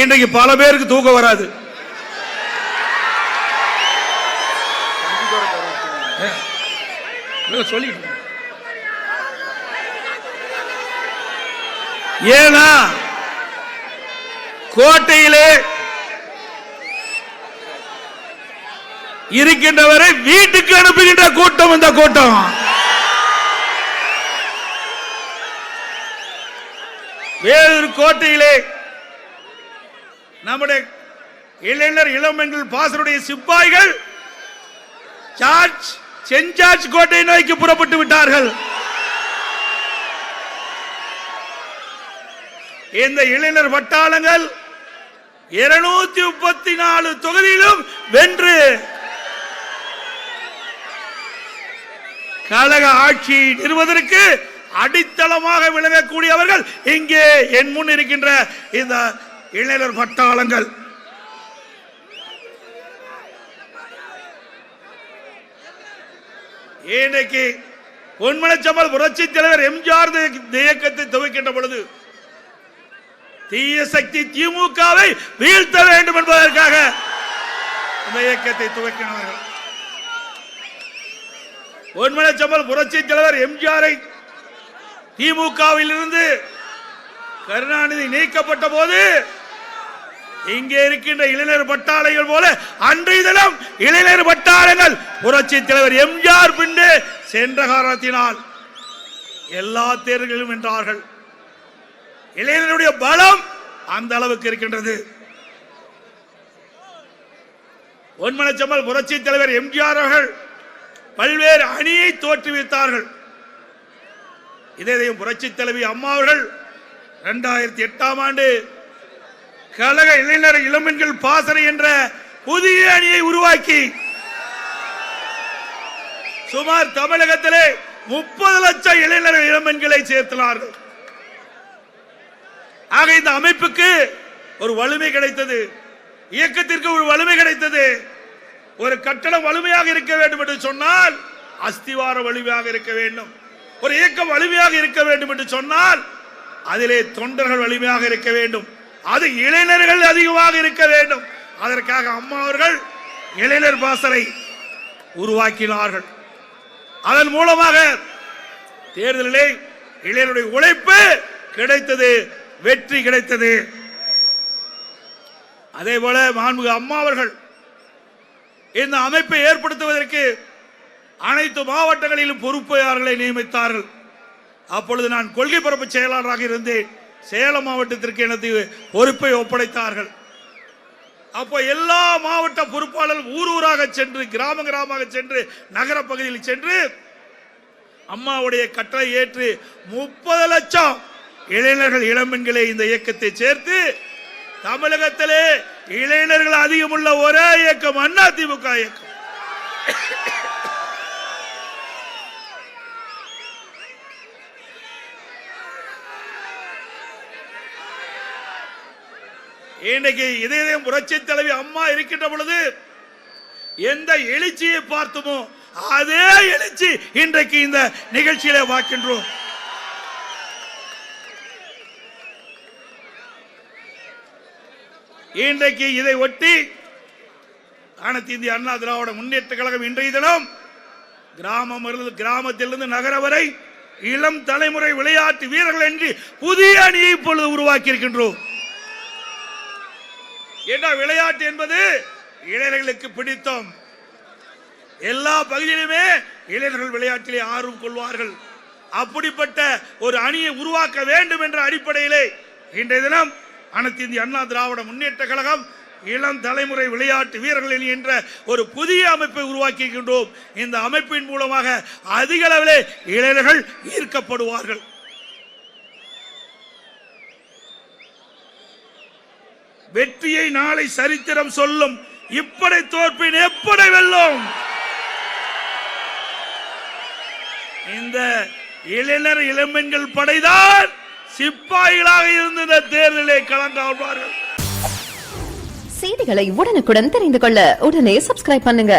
இன்றைக்கு பல பேருக்கு தூக்கம் வராது. சொல்லிட்டு ஏன்னா கோட்டையிலே இருக்கின்றவரை வீட்டுக்கு அனுப்புகின்ற கூட்டம் இந்த கூட்டம். வேலூர் கோட்டையிலே நம்முடைய இளைஞர் இளம்பெண்கள் பாசனுடைய சிப்பாய்கள் சென்ட் ஜார்ஜ் கோட்டை நோக்கி புறப்பட்டு விட்டார்கள். இந்த இளைஞர் பட்டாளங்கள் 234 தொகுதியிலும் வென்று கழக ஆட்சி நிறுவதற்கு அடித்தளமாக விளங்கக்கூடியவர்கள் இங்கே என் முன் இருக்கின்ற இந்த இளைஞர் பட்டாளங்கள். இன்றைக்கு பொன்மனச்சம்பல் புரட்சி தலைவர் எம்ஜிஆர் இயக்கத்தை துவக்கின்ற பொழுது தீய சக்தி திமுகவை வீழ்த்த வேண்டும் என்பதற்காக இந்த இயக்கத்தை துவக்கினார்கள். பொன்மனச்சம்பல் புரட்சி தலைவர் எம்ஜிஆரை திமுகவில் இருந்து கருணாநிதி நீக்கப்பட்ட போது இங்கே இருக்கின்ற இளைஞர் பட்டாளங்கள் போல அன்றைய தினம் இளைஞர் பட்டாளங்கள் புரட்சி தலைவர் எம்ஜிஆர் பின்பு சென்ற காரணத்தினால் எல்லா தேர்தல்களும் வென்றார்கள். இளைஞருடைய பலம் அந்த அளவுக்கு இருக்கின்றது. பொன்மனச்சம்பல் புரட்சி தலைவர் எம்ஜிஆர் அவர்கள் பல்வேறு அணியை தோற்றுவித்தார்கள். இதையும் புரட்சி தலைவி அம்மா அவர்கள் 2008ஆம் ஆண்டு கழக இளைஞர் இளம்பெண்கள் பாசறை என்ற புதிய அணியை உருவாக்கி சுமார் தமிழகத்திலே 30 லட்சம் இளைஞர் இளம்பெண்களை சேர்த்தார்கள். ஆக இந்த அமைப்புக்கு ஒரு வலிமை கிடைத்தது, இயக்கத்திற்கு ஒரு வலிமை கிடைத்தது. ஒரு கட்டடம் வலிமையாக இருக்க வேண்டும் என்று சொன்னால் அஸ்திவார வலிமையாக இருக்க வேண்டும். ஒரு இயக்கம் வலிமையாக இருக்க வேண்டும் என்று சொன்னால் அதிலே தொண்டர்கள் வலிமையாக இருக்க வேண்டும், அது இளைஞர்கள் அதிகமாக இருக்க வேண்டும். அதற்காக அம்மா அவர்கள் இளைஞர் பாசறை உருவாக்கினார்கள். அதன் மூலமாக தேர்தலிலே இளைஞருடைய உழைப்பு கிடைத்தது, வெற்றி கிடைத்தது. அதே போல மாண்புமிகு அம்மா அவர்கள் இந்த அமைப்பை ஏற்படுத்துவதற்கு அனைத்து மாவட்டங்களிலும் பொறுப்பாளர்களை நியமித்தார்கள். அப்பொழுது நான் கொள்கை பரப்பு செயலாளராக இருந்தேன். சேலம் மாவட்டத்திற்கு எனது பொறுப்பை ஒப்படைத்தார்கள். அப்போ எல்லா மாவட்ட பொறுப்பாளர்கள் ஊர் ஊராக சென்று கிராமமாக சென்று நகர பகுதியில் சென்று அம்மாவுடைய கட்டளை ஏற்று 30 லட்சம் இளைஞர்கள் இளம்பெண்களை இந்த இயக்கத்தை சேர்த்து தமிழகத்திலே இளைஞர்கள் அதிகமுள்ள ஒரே இயக்கம் அண்ணா திமுக இயக்கம். இன்றைக்கு இதயம் புரட்சி தலைவி அம்மா இருக்கின்ற பொழுது எந்த எழுச்சியை பார்த்தோமோ அதே எழுச்சி இன்றைக்கு இந்த நிகழ்ச்சியிலே பார்க்கின்றோம். இன்றைக்கு இதை ஒட்டி அனைத்து இந்திய அண்ணா திராவிட முன்னேற்ற கழகம் இன்றைய தினம் கிராமத்திலிருந்து நகர வரை இளம் தலைமுறை விளையாட்டு வீரர்கள் என்று புதிய அணியை இப்பொழுது உருவாக்கி இருக்கின்றோம். ஏன்னா விளையாட்டு என்பது இளைஞர்களுக்கு பிடித்தம். எல்லா பகுதியிலுமே இளைஞர்கள் விளையாட்டிலே ஆர்வம் கொள்வார்கள். அப்படிப்பட்ட ஒரு அணியை உருவாக்க வேண்டும் என்ற அடிப்படையிலே இன்றைய தினம் அனைத்து இந்திய அண்ணா திராவிட முன்னேற்ற கழகம் இளம் தலைமுறை விளையாட்டு வீரர்கள் என்ற ஒரு புதிய அமைப்பை உருவாக்கி இருக்கின்றோம். இந்த அமைப்பின் மூலமாக அதிக அளவிலே இளைஞர்கள் ஈர்க்கப்படுவார்கள். வெற்றியை நாளை சரித்திரம் சொல்லும், இப்படை தோற்பின் எப்படை வெல்லும். இந்த இளைஞர் இளம்பெண்கள் படைதான் சிப்பாய்களாக இருந்து இந்த தேர்தலை களங்காழ்வார்கள். செய்திகளை உடனுக்குடன் தெரிந்து கொள்ள உடனே சப்ஸ்கிரைப் பண்ணுங்க.